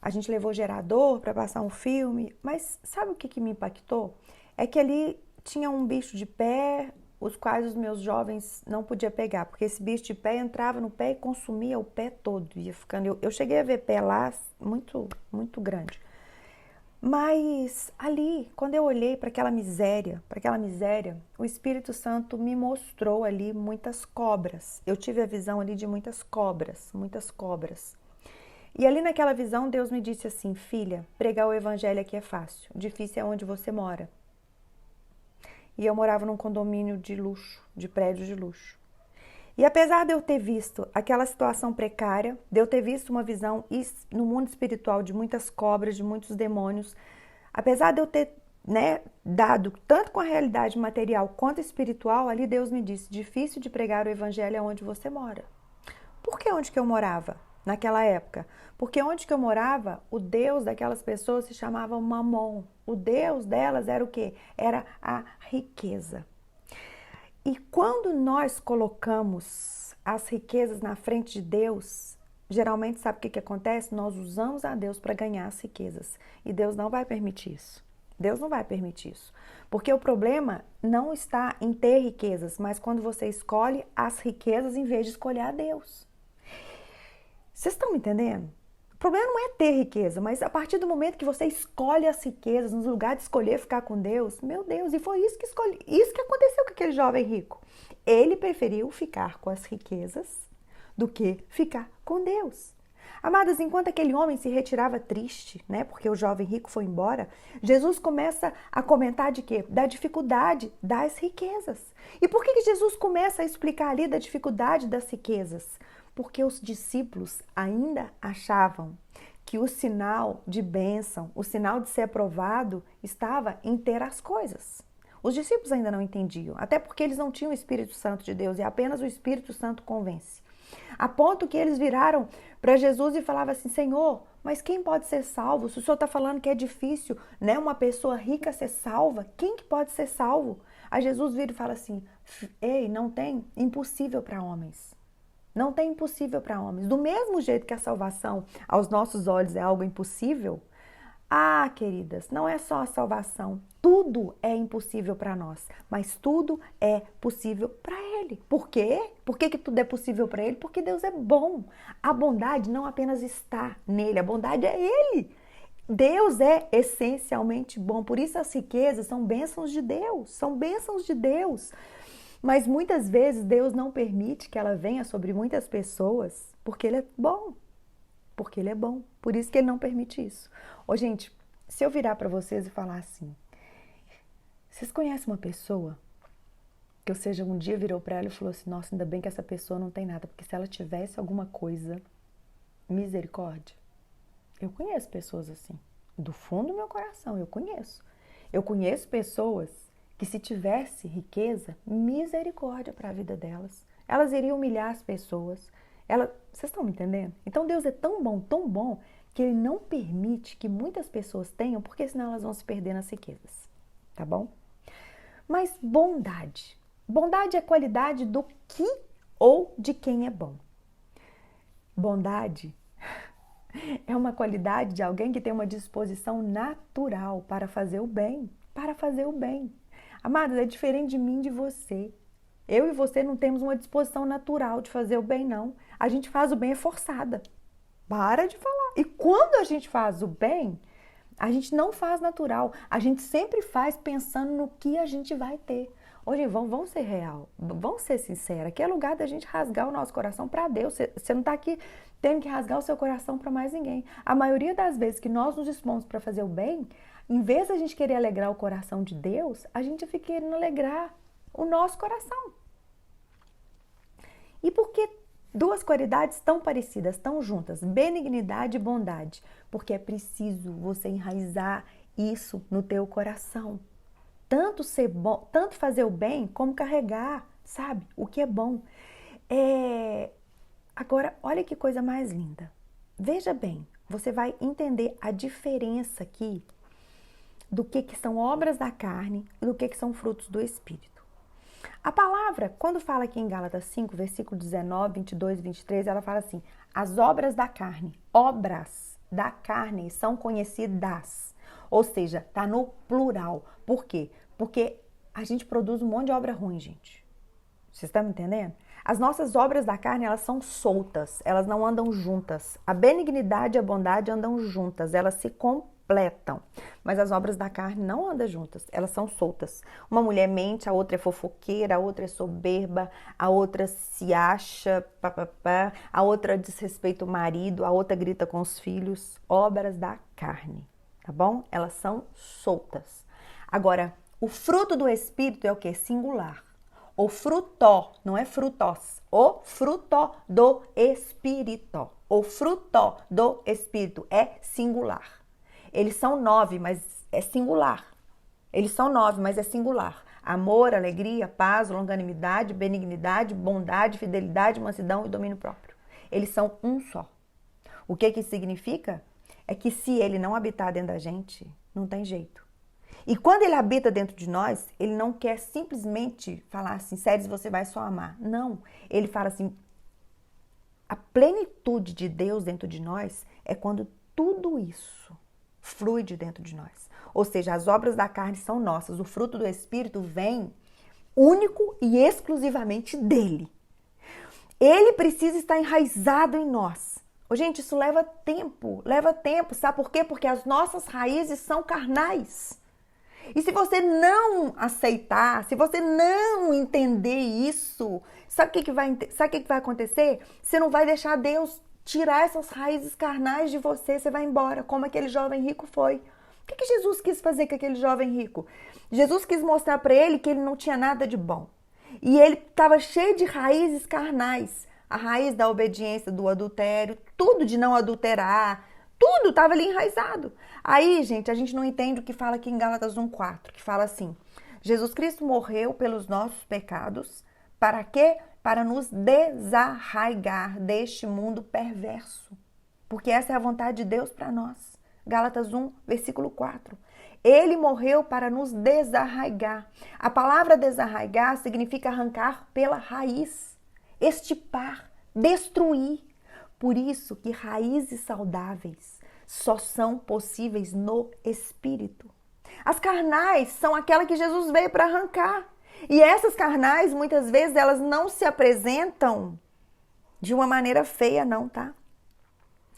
A gente levou gerador para passar um filme, mas sabe o que me impactou? É que ali tinha um bicho de pé, os quais os meus jovens não podiam pegar, porque esse bicho de pé entrava no pé e consumia o pé todo, ia ficando... Eu cheguei a ver pé lá muito, muito grande. Mas ali, quando eu olhei para aquela miséria, o Espírito Santo me mostrou ali muitas cobras. Eu tive a visão ali de muitas cobras, muitas cobras. E ali naquela visão, Deus me disse assim: filha, pregar o evangelho aqui é fácil, difícil é onde você mora. E eu morava num condomínio de luxo, de prédio de luxo. E apesar de eu ter visto aquela situação precária, de eu ter visto uma visão no mundo espiritual de muitas cobras, de muitos demônios, apesar de eu ter, né, dado tanto com a realidade material quanto espiritual, ali Deus me disse: difícil de pregar o evangelho é onde você mora. Por que onde que eu morava? Naquela época, porque onde que eu morava, o Deus daquelas pessoas se chamava Mamon. O Deus delas era o quê? Era a riqueza. E quando nós colocamos as riquezas na frente de Deus, geralmente sabe o que acontece? Nós usamos a Deus para ganhar as riquezas. E Deus não vai permitir isso. Deus não vai permitir isso. Porque o problema não está em ter riquezas, mas quando você escolhe as riquezas em vez de escolher a Deus. Vocês estão me entendendo? O problema não é ter riqueza, mas a partir do momento que você escolhe as riquezas, no lugar de escolher ficar com Deus, meu Deus, e foi isso que aconteceu com aquele jovem rico. Ele preferiu ficar com as riquezas do que ficar com Deus. Amadas, enquanto aquele homem se retirava triste, né, porque o jovem rico foi embora, Jesus começa a comentar de quê? Da dificuldade das riquezas. E por que Jesus começa a explicar ali da dificuldade das riquezas? Porque os discípulos ainda achavam que o sinal de bênção, o sinal de ser aprovado, estava em ter as coisas. Os discípulos ainda não entendiam, até porque eles não tinham o Espírito Santo de Deus e apenas o Espírito Santo convence. A ponto que eles viraram para Jesus e falavam assim: Senhor, mas quem pode ser salvo? Se o Senhor está falando que é difícil, né, uma pessoa rica ser salva, quem que pode ser salvo? Aí Jesus vira e fala assim: ei, não tem impossível para homens. Não tem impossível para homens. Do mesmo jeito que a salvação aos nossos olhos é algo impossível, queridas, não é só a salvação. Tudo é impossível para nós, mas tudo é possível para Ele. Por quê? Por que tudo é possível para Ele? Porque Deus é bom. A bondade não apenas está nele, a bondade é Ele. Deus é essencialmente bom, por isso as riquezas são bênçãos de Deus, são bênçãos de Deus. Mas muitas vezes Deus não permite que ela venha sobre muitas pessoas porque Ele é bom. Porque Ele é bom. Por isso que Ele não permite isso. Ô, gente, se eu virar para vocês e falar assim: vocês conhecem uma pessoa Que ou seja, um dia virou para ela e falou assim, nossa, ainda bem que essa pessoa não tem nada, porque se ela tivesse alguma coisa, misericórdia. Eu conheço pessoas assim, do fundo do meu coração, eu conheço. Eu conheço pessoas que se tivesse riqueza, misericórdia para a vida delas. Elas iriam humilhar as pessoas. Vocês estão me entendendo? Então Deus é tão bom, que Ele não permite que muitas pessoas tenham, porque senão elas vão se perder nas riquezas. Tá bom? Mas bondade. Bondade é qualidade do que ou de quem é bom. Bondade é uma qualidade de alguém que tem uma disposição natural para fazer o bem. Para fazer o bem. Amados, é diferente de mim e de você. Eu e você não temos uma disposição natural de fazer o bem, não. A gente faz o bem é forçada. Para de falar. E quando a gente faz o bem, a gente não faz natural. A gente sempre faz pensando no que a gente vai ter. Hoje, vamos ser real, vamos ser sincera. Aqui é lugar da gente rasgar o nosso coração para Deus. Você não está aqui tendo que rasgar o seu coração para mais ninguém. A maioria das vezes que nós nos dispomos para fazer o bem, em vez de a gente querer alegrar o coração de Deus, a gente fica querendo alegrar o nosso coração. E por que duas qualidades tão parecidas, tão juntas? Benignidade e bondade. Porque é preciso você enraizar isso no teu coração. Tanto ser bom, tanto fazer o bem, como carregar, sabe? O que é bom. Agora, olha que coisa mais linda. Veja bem, você vai entender a diferença aqui do que são obras da carne e do que são frutos do Espírito. A palavra, quando fala aqui em Gálatas 5, versículo 19, 22 e 23, ela fala assim, as obras da carne são conhecidas. Ou seja, tá no plural. Por quê? Porque a gente produz um monte de obra ruim, gente. Vocês estão me entendendo? As nossas obras da carne, elas são soltas, elas não andam juntas. A benignidade e a bondade andam juntas, elas se completam. Mas as obras da carne não andam juntas, elas são soltas. Uma mulher mente, a outra é fofoqueira, a outra é soberba, a outra se acha, a outra desrespeita o marido, a outra grita com os filhos. Obras da carne, tá bom? Elas são soltas. Agora, o fruto do Espírito é o quê? Singular. O frutó, não é frutos. O frutó do Espírito. O frutó do Espírito é singular. Eles são 9, mas é singular. Eles são 9, mas é singular. Amor, alegria, paz, longanimidade, benignidade, bondade, fidelidade, mansidão e domínio próprio. Eles são um só. O que isso significa? É que se ele não habitar dentro da gente, não tem jeito. E quando ele habita dentro de nós, ele não quer simplesmente falar assim, Séries, você vai só amar. Não, ele fala assim, a plenitude de Deus dentro de nós é quando tudo isso flui de dentro de nós. Ou seja, as obras da carne são nossas, o fruto do Espírito vem único e exclusivamente dele. Ele precisa estar enraizado em nós. Gente, isso leva tempo, sabe por quê? Porque as nossas raízes são carnais. E se você não aceitar, se você não entender isso, sabe o que vai acontecer? Você não vai deixar Deus tirar essas raízes carnais de você, você vai embora, como aquele jovem rico foi. O que Jesus quis fazer com aquele jovem rico? Jesus quis mostrar para ele que ele não tinha nada de bom. E ele estava cheio de raízes carnais. A raiz da obediência, do adultério, tudo de não adulterar, tudo estava ali enraizado. Aí, gente, a gente não entende o que fala aqui em Gálatas 1:4, que fala assim, Jesus Cristo morreu pelos nossos pecados, para quê? Para nos desarraigar deste mundo perverso. Porque essa é a vontade de Deus para nós. Gálatas 1, versículo 4. Ele morreu para nos desarraigar. A palavra desarraigar significa arrancar pela raiz, extirpar, destruir. Por isso que raízes saudáveis só são possíveis no Espírito. As carnais são aquela que Jesus veio para arrancar. E essas carnais, muitas vezes, elas não se apresentam de uma maneira feia, não, tá?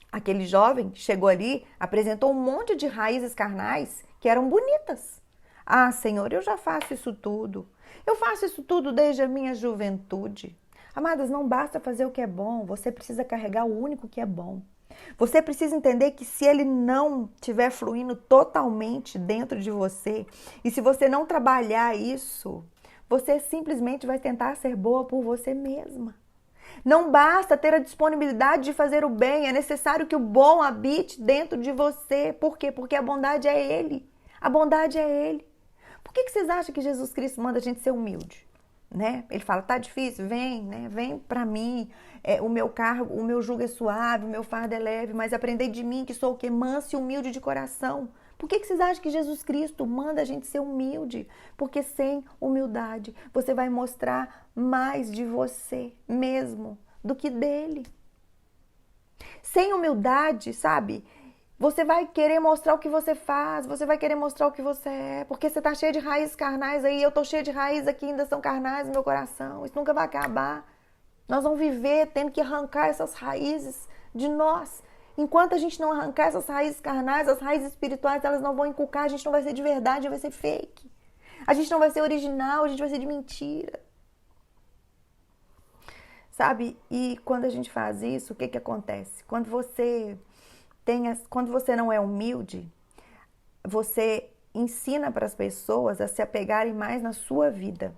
Aquele jovem chegou ali, apresentou um monte de raízes carnais que eram bonitas. Ah, Senhor, eu já faço isso tudo. Eu faço isso tudo desde a minha juventude. Amadas, não basta fazer o que é bom, você precisa carregar o único que é bom. Você precisa entender que se ele não estiver fluindo totalmente dentro de você, e se você não trabalhar isso, Você simplesmente vai tentar ser boa por você mesma. Não basta ter a disponibilidade de fazer o bem, é necessário que o bom habite dentro de você. Por quê? Porque a bondade é Ele. A bondade é Ele. Por que vocês acham que Jesus Cristo manda a gente ser humilde? Né? Ele fala, tá difícil? Vem, né? Vem pra mim, o meu jugo é suave, o meu fardo é leve, mas aprendei de mim que sou o quê? Manso e humilde de coração. Por que vocês acham que Jesus Cristo manda a gente ser humilde? Porque sem humildade você vai mostrar mais de você mesmo do que dele. Sem humildade, sabe? Você vai querer mostrar o que você faz, você vai querer mostrar o que você é, porque você tá cheio de raízes carnais aí, eu tô cheio de raízes aqui, ainda são carnais no meu coração, isso nunca vai acabar. Nós vamos viver tendo que arrancar essas raízes de nós. Enquanto a gente não arrancar essas raízes carnais, as raízes espirituais, elas não vão inculcar, a gente não vai ser de verdade, vai ser fake. A gente não vai ser original, a gente vai ser de mentira. Sabe? E quando a gente faz isso, o que acontece? Quando você não é humilde, você ensina para as pessoas a se apegarem mais na sua vida.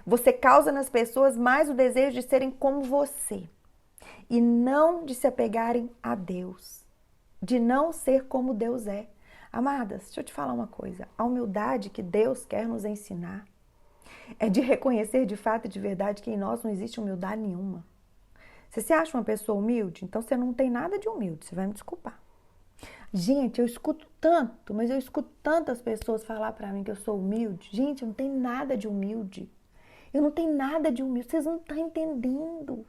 Você causa nas pessoas mais o desejo de serem como você e não de se apegarem a Deus, de não ser como Deus é. Amadas, deixa eu te falar uma coisa. A humildade que Deus quer nos ensinar é de reconhecer de fato e de verdade que em nós não existe humildade nenhuma. Se você acha uma pessoa humilde, então você não tem nada de humilde, você vai me desculpar. Gente, eu escuto tanto, mas eu escuto tantas pessoas falar pra mim que eu sou humilde. Gente, eu não tenho nada de humilde. Eu não tenho nada de humilde, vocês não estão entendendo.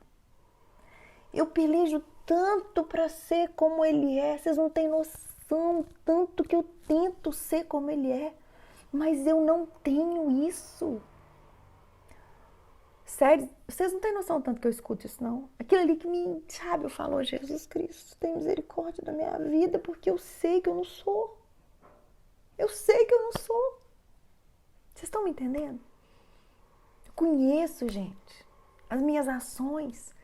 Eu pelejo tanto pra ser como ele é, vocês não têm noção, tanto que eu tento ser como ele é, mas eu não tenho isso. Sério, vocês não têm noção tanto que eu escuto isso, não. Aquilo ali que me, sabe, eu falo, Jesus Cristo, tem misericórdia da minha vida, porque eu sei que eu não sou. Eu sei que eu não sou. Vocês estão me entendendo? Eu conheço, gente, as minhas ações.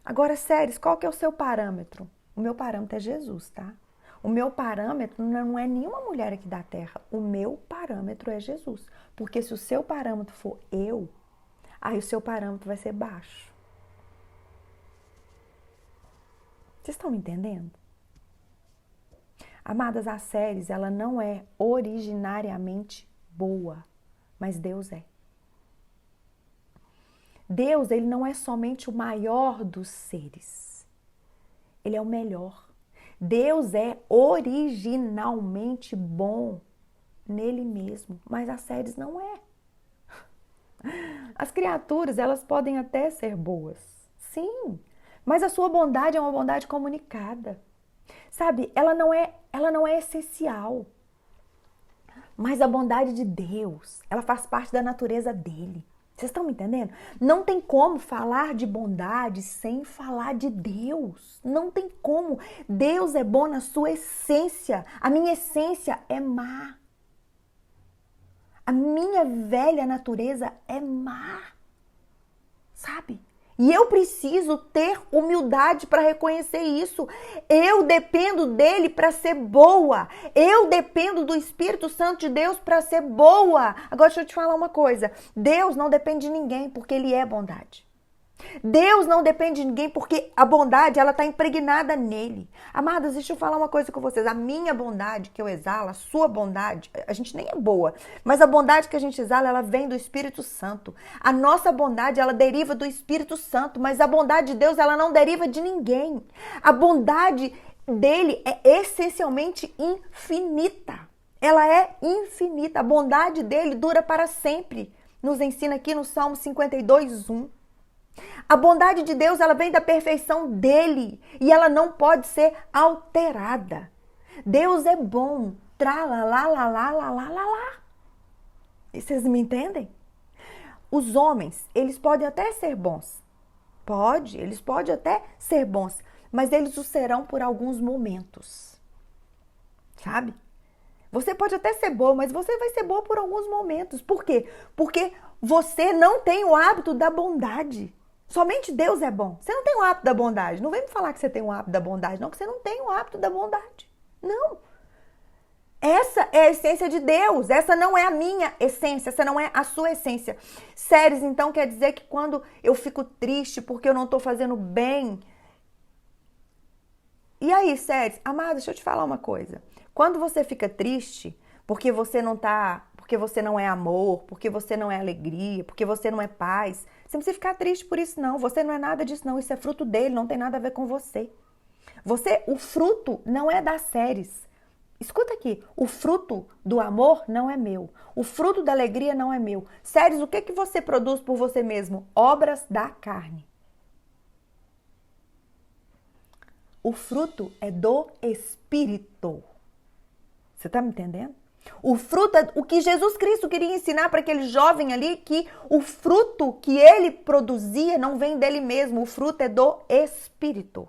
Agora, sério, qual que é o seu parâmetro? O meu parâmetro é Jesus, tá? O meu parâmetro não é nenhuma mulher aqui da terra. O meu parâmetro é Jesus. Porque se o seu parâmetro for eu, aí o seu parâmetro vai ser baixo. Vocês estão me entendendo? Amadas, a Ceres, ela não é originariamente boa, mas Deus é. Deus, ele não é somente o maior dos seres. Ele é o melhor. Deus é originalmente bom nele mesmo, mas a Ceres não é. As criaturas, elas podem até ser boas, sim, mas a sua bondade é uma bondade comunicada. Sabe, ela não é essencial. Mas a bondade de Deus, ela faz parte da natureza dele. Vocês estão me entendendo? Não tem como falar de bondade sem falar de Deus. Não tem como. Deus é bom na sua essência. A minha essência é má. A minha velha natureza é má. Sabe? E eu preciso ter humildade para reconhecer isso. Eu dependo dele para ser boa. Eu dependo do Espírito Santo de Deus para ser boa. Agora deixa eu te falar uma coisa. Deus não depende de ninguém porque ele é bondade. Deus não depende de ninguém porque a bondade, ela está impregnada nele. Amadas, deixa eu falar uma coisa com vocês. A minha bondade que eu exalo, a sua bondade, a gente nem é boa, mas a bondade que a gente exala, ela vem do Espírito Santo. A nossa bondade, ela deriva do Espírito Santo, mas a bondade de Deus, ela não deriva de ninguém. A bondade dele é essencialmente infinita. Ela é infinita. A bondade dele dura para sempre. Nos ensina aqui no Salmo 52:1. A bondade de Deus, ela vem da perfeição dele e ela não pode ser alterada. Deus é bom. Lá. E vocês me entendem? Os homens, eles podem até ser bons. Eles podem até ser bons, mas eles o serão por alguns momentos. Sabe? Você pode até ser boa, mas você vai ser boa por alguns momentos. Por quê? Porque você não tem o hábito da bondade. Somente Deus é bom. Você não tem o hábito da bondade. Não vem me falar que você tem o hábito da bondade, não, que você não tem o hábito da bondade. Não. Essa é a essência de Deus. Essa não é a minha essência, essa não é a sua essência. Séries, então, quer dizer que quando eu fico triste porque eu não estou fazendo bem. E aí, séries? Amada, deixa eu te falar uma coisa. Quando você fica triste porque você não tá, porque você não é amor, porque você não é alegria, porque você não é paz, você não precisa ficar triste por isso, não. Você não é nada disso, não. Isso é fruto dele, não tem nada a ver com você. O fruto não é das séries. Escuta aqui, o fruto do amor não é meu. O fruto da alegria não é meu. Séries, o que que você produz por você mesmo? Obras da carne. O fruto é do Espírito. Você tá me entendendo? O fruto é o que Jesus Cristo queria ensinar para aquele jovem ali, que o fruto que ele produzia não vem dele mesmo. O fruto é do Espírito.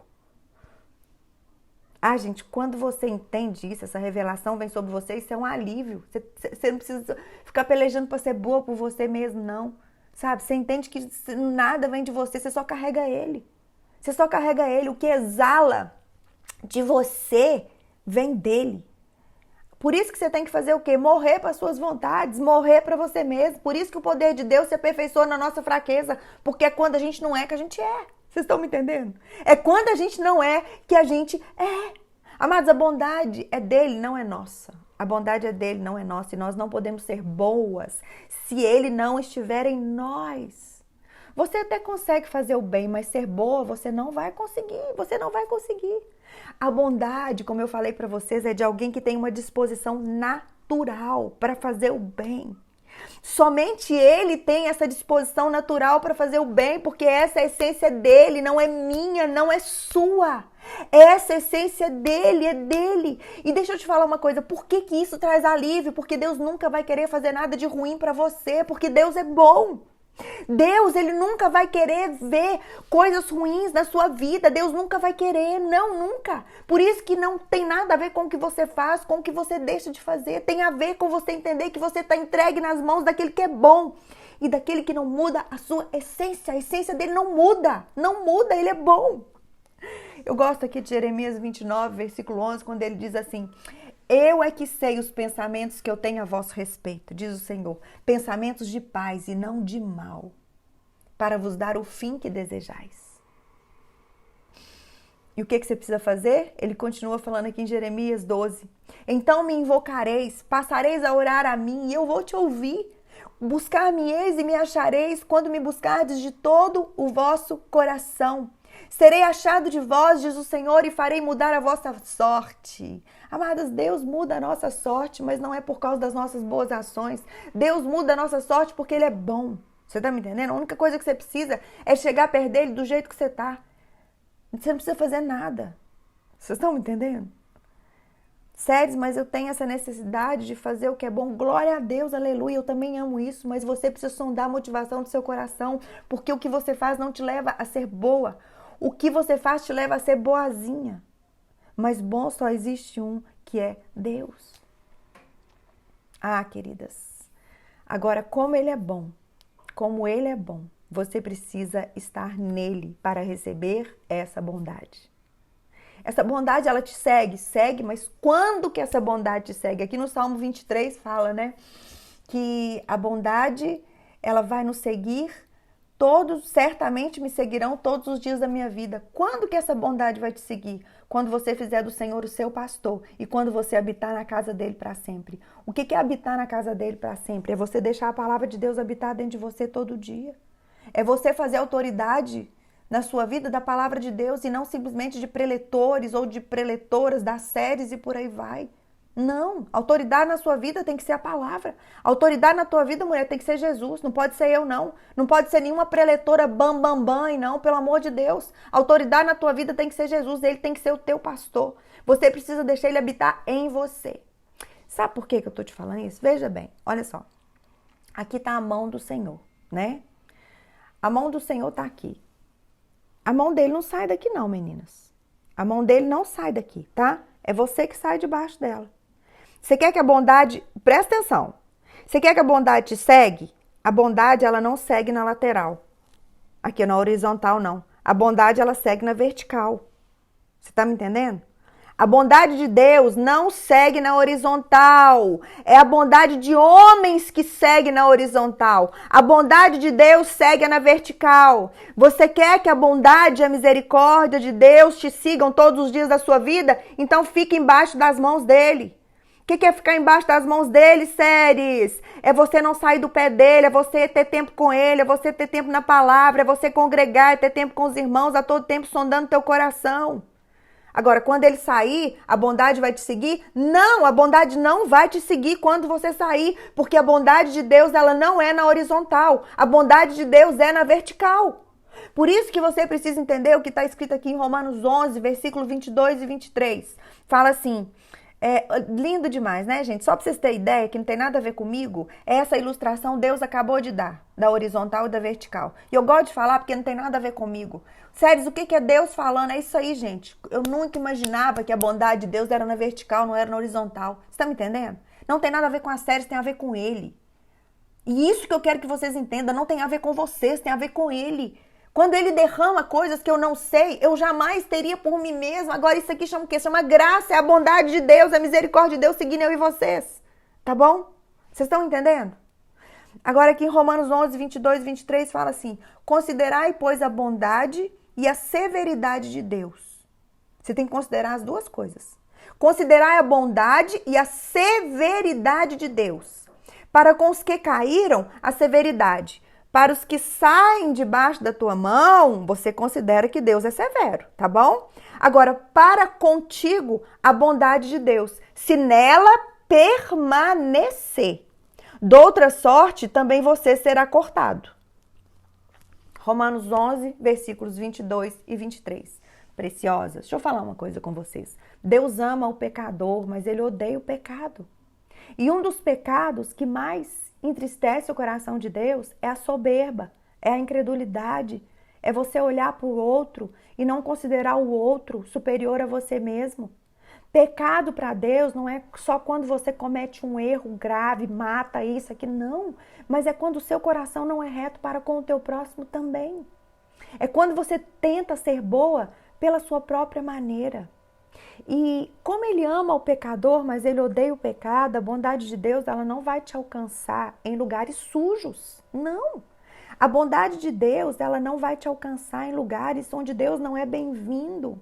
Ah, gente, quando você entende isso, essa revelação vem sobre você, isso é um alívio. Você não precisa ficar pelejando para ser boa por você mesmo, não. Sabe? Você entende que nada vem de você, você só carrega ele. Você só carrega ele. O que exala de você vem dele. Por isso que você tem que fazer o quê? Morrer para suas vontades, morrer para você mesmo. Por isso que o poder de Deus se aperfeiçoa na nossa fraqueza, porque é quando a gente não é que a gente é. Vocês estão me entendendo? É quando a gente não é que a gente é. Amados, a bondade é dele, não é nossa. A bondade é dele, não é nossa. E nós não podemos ser boas se ele não estiver em nós. Você até consegue fazer o bem, mas ser boa você não vai conseguir. Você não vai conseguir. A bondade, como eu falei para vocês, é de alguém que tem uma disposição natural para fazer o bem. Somente ele tem essa disposição natural para fazer o bem, porque essa é a essência dele, não é minha, não é sua. Essa essência dele é dele. E deixa eu te falar uma coisa, por que que isso traz alívio? Porque Deus nunca vai querer fazer nada de ruim para você, porque Deus é bom. Deus, ele nunca vai querer ver coisas ruins na sua vida. Deus nunca vai querer, não, nunca. Por isso que não tem nada a ver com o que você faz, com o que você deixa de fazer. Tem a ver com você entender que você está entregue nas mãos daquele que é bom e daquele que não muda a sua essência. A essência dele não muda, não muda, ele é bom. Eu gosto aqui de Jeremias 29, versículo 11, quando ele diz assim: eu é que sei os pensamentos que eu tenho a vosso respeito, diz o Senhor, pensamentos de paz e não de mal, para vos dar o fim que desejais. E o que você precisa fazer? Ele continua falando aqui em Jeremias 12. Então me invocareis, passareis a orar a mim e eu vou te ouvir. Buscar-me-eis e me achareis quando me buscardes de todo o vosso coração. Serei achado de vós, diz o Senhor, e farei mudar a vossa sorte. Amadas, Deus muda a nossa sorte, mas não é por causa das nossas boas ações. Deus muda a nossa sorte porque Ele é bom. Você tá me entendendo? A única coisa que você precisa é chegar perto dele do jeito que você tá. Você não precisa fazer nada. Vocês estão me entendendo? Sério, mas eu tenho essa necessidade de fazer o que é bom. Glória a Deus, aleluia, eu também amo isso. Mas você precisa sondar a motivação do seu coração, porque o que você faz não te leva a ser boa. O que você faz te leva a ser boazinha. Mas bom só existe um, que é Deus. Ah, queridas. Agora, como Ele é bom, você precisa estar nele para receber essa bondade. Essa bondade, ela te segue, mas quando que essa bondade te segue? Aqui no Salmo 23 fala, né, que a bondade, ela vai nos seguir certamente me seguirão todos os dias da minha vida. Quando que essa bondade vai te seguir? Quando você fizer do Senhor o seu pastor e quando você habitar na casa dele para sempre. O que é habitar na casa dele para sempre? É você deixar a palavra de Deus habitar dentro de você todo dia. É você fazer autoridade na sua vida da palavra de Deus e não simplesmente de preletores ou de preletoras das séries e por aí vai. Não, autoridade na sua vida tem que ser a palavra. Autoridade na tua vida, mulher, tem que ser Jesus. Não pode ser eu, não. Não pode ser nenhuma preletora bam, não, pelo amor de Deus. Autoridade na tua vida tem que ser Jesus. Ele tem que ser o teu pastor. Você precisa deixar ele habitar em você. Sabe por que eu tô te falando isso? Veja bem, olha só. Aqui tá a mão do Senhor, né? A mão do Senhor tá aqui. A mão dele não sai daqui não, meninas. A mão dele não sai daqui, tá? É você que sai debaixo dela. Você quer que a bondade... Presta atenção. Você quer que a bondade te segue? A bondade, ela não segue na lateral. Aqui na horizontal, não. A bondade, ela segue na vertical. Você tá me entendendo? A bondade de Deus não segue na horizontal. É a bondade de homens que segue na horizontal. A bondade de Deus segue na vertical. Você quer que a bondade e a misericórdia de Deus te sigam todos os dias da sua vida? Então fique embaixo das mãos dele. O que é ficar embaixo das mãos dele, Séries? É você não sair do pé dele, é você ter tempo com ele, é você ter tempo na palavra, é você congregar, é ter tempo com os irmãos, a todo tempo sondando teu coração. Agora, quando ele sair, a bondade vai te seguir? Não, a bondade não vai te seguir quando você sair, porque a bondade de Deus, ela não é na horizontal. A bondade de Deus é na vertical. Por isso que você precisa entender o que está escrito aqui em Romanos 11, versículo 22 e 23. Fala assim, lindo demais, né, gente? Só para vocês terem ideia, que não tem nada a ver comigo, essa ilustração Deus acabou de dar, da horizontal e da vertical. E eu gosto de falar porque não tem nada a ver comigo. Sério, o que é Deus falando? É isso aí, gente. Eu nunca imaginava que a bondade de Deus era na vertical, não era na horizontal. Você tá me entendendo? Não tem nada a ver com as séries, tem a ver com Ele. E isso que eu quero que vocês entendam, não tem a ver com vocês, tem a ver com Ele. Quando Ele derrama coisas que eu não sei, eu jamais teria por mim mesma. Agora isso aqui chama o quê? Chama graça, é a bondade de Deus, a misericórdia de Deus seguindo eu e vocês. Tá bom? Vocês estão entendendo? Agora aqui em Romanos 11, 22 e 23 fala assim, considerai, pois, a bondade e a severidade de Deus. Você tem que considerar as duas coisas. Considerai a bondade e a severidade de Deus. Para com os que caíram, a severidade. Para os que saem debaixo da tua mão, você considera que Deus é severo, tá bom? Agora, para contigo, a bondade de Deus, se nela permanecer. Doutra sorte, também você será cortado. Romanos 11, versículos 22 e 23. Preciosas, deixa eu falar uma coisa com vocês. Deus ama o pecador, mas Ele odeia o pecado. E um dos pecados que mais entristece o coração de Deus é a soberba, é a incredulidade, é você olhar para o outro e não considerar o outro superior a você mesmo. Pecado para Deus não é só quando você comete um erro grave, mata isso, aqui, não. Mas é quando o seu coração não é reto para com o teu próximo também. É quando você tenta ser boa pela sua própria maneira. E como Ele ama o pecador, mas Ele odeia o pecado, a bondade de Deus ela não vai te alcançar em lugares sujos. Não. A bondade de Deus ela não vai te alcançar em lugares onde Deus não é bem-vindo.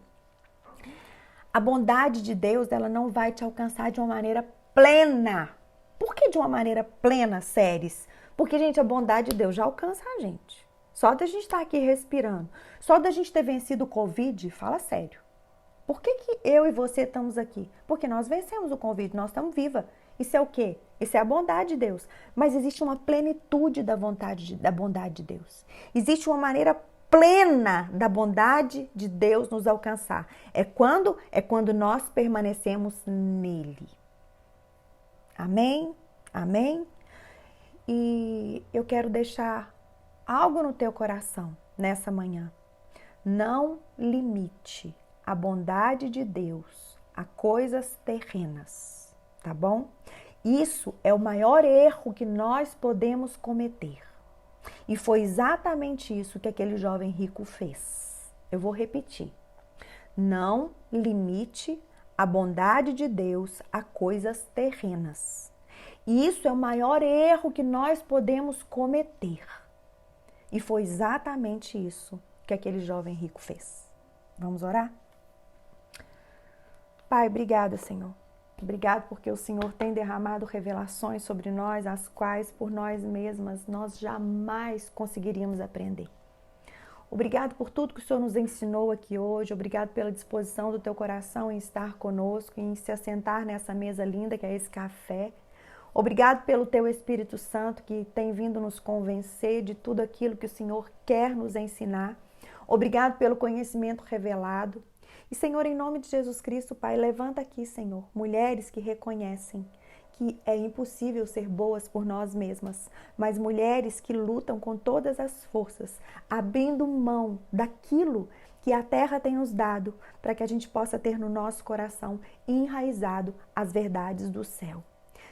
A bondade de Deus, ela não vai te alcançar de uma maneira plena. Por que de uma maneira plena, Séries? Porque, gente, a bondade de Deus já alcança a gente. Só da gente estar aqui respirando, só da gente ter vencido o Covid, fala sério. Por que eu e você estamos aqui? Porque nós vencemos o Covid, nós estamos vivas. Isso é o quê? Isso é a bondade de Deus. Mas existe uma plenitude da bondade de Deus. Existe uma maneira plena da bondade de Deus nos alcançar. É quando nós permanecemos nele. Amém? Amém? E eu quero deixar algo no teu coração nessa manhã. Não limite a bondade de Deus a coisas terrenas, tá bom? Isso é o maior erro que nós podemos cometer. E foi exatamente isso que aquele jovem rico fez. Eu vou repetir. Não limite a bondade de Deus a coisas terrenas. E isso é o maior erro que nós podemos cometer. E foi exatamente isso que aquele jovem rico fez. Vamos orar? Pai, obrigada, Senhor. Obrigado porque o Senhor tem derramado revelações sobre nós, as quais por nós mesmas nós jamais conseguiríamos aprender. Obrigado por tudo que o Senhor nos ensinou aqui hoje. Obrigado pela disposição do teu coração em estar conosco, em se assentar nessa mesa linda que é esse café. Obrigado pelo teu Espírito Santo que tem vindo nos convencer de tudo aquilo que o Senhor quer nos ensinar. Obrigado pelo conhecimento revelado. E, Senhor, em nome de Jesus Cristo, Pai, levanta aqui, Senhor, mulheres que reconhecem que é impossível ser boas por nós mesmas, mas mulheres que lutam com todas as forças, abrindo mão daquilo que a terra tem nos dado, para que a gente possa ter no nosso coração enraizado as verdades do céu.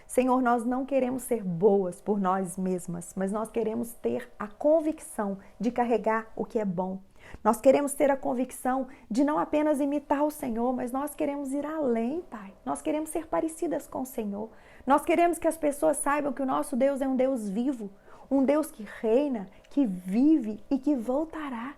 Senhor, nós não queremos ser boas por nós mesmas, mas nós queremos ter a convicção de carregar o que é bom. Nós queremos ter a convicção de não apenas imitar o Senhor, mas nós queremos ir além, Pai. Nós queremos ser parecidas com o Senhor. Nós queremos que as pessoas saibam que o nosso Deus é um Deus vivo, um Deus que reina, que vive e que voltará.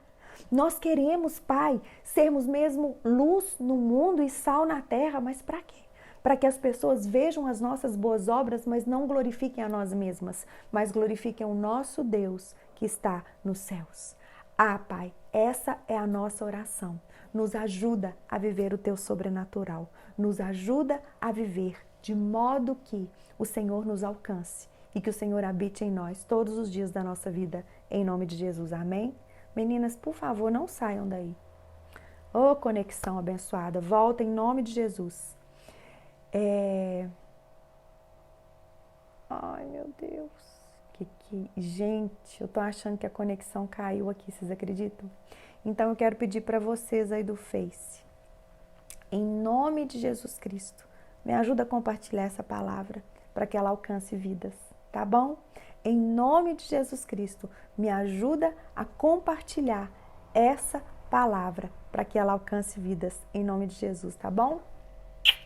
Nós queremos, Pai, sermos mesmo luz no mundo e sal na terra, mas para quê? Para que as pessoas vejam as nossas boas obras, mas não glorifiquem a nós mesmas, mas glorifiquem o nosso Deus que está nos céus. Ah, Pai, essa é a nossa oração. Nos ajuda a viver o Teu sobrenatural. Nos ajuda a viver de modo que o Senhor nos alcance e que o Senhor habite em nós todos os dias da nossa vida. Em nome de Jesus, amém? Meninas, por favor, não saiam daí. Ô, conexão abençoada, volta em nome de Jesus. Ai, meu Deus. Gente, eu tô achando que a conexão caiu aqui, vocês acreditam? Então eu quero pedir para vocês aí do Face, em nome de Jesus Cristo, me ajuda a compartilhar essa palavra para que ela alcance vidas, tá bom? Em nome de Jesus Cristo, me ajuda a compartilhar essa palavra para que ela alcance vidas, em nome de Jesus, tá bom?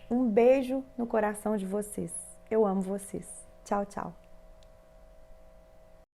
Um beijo no coração de vocês. Eu amo vocês. Tchau, tchau.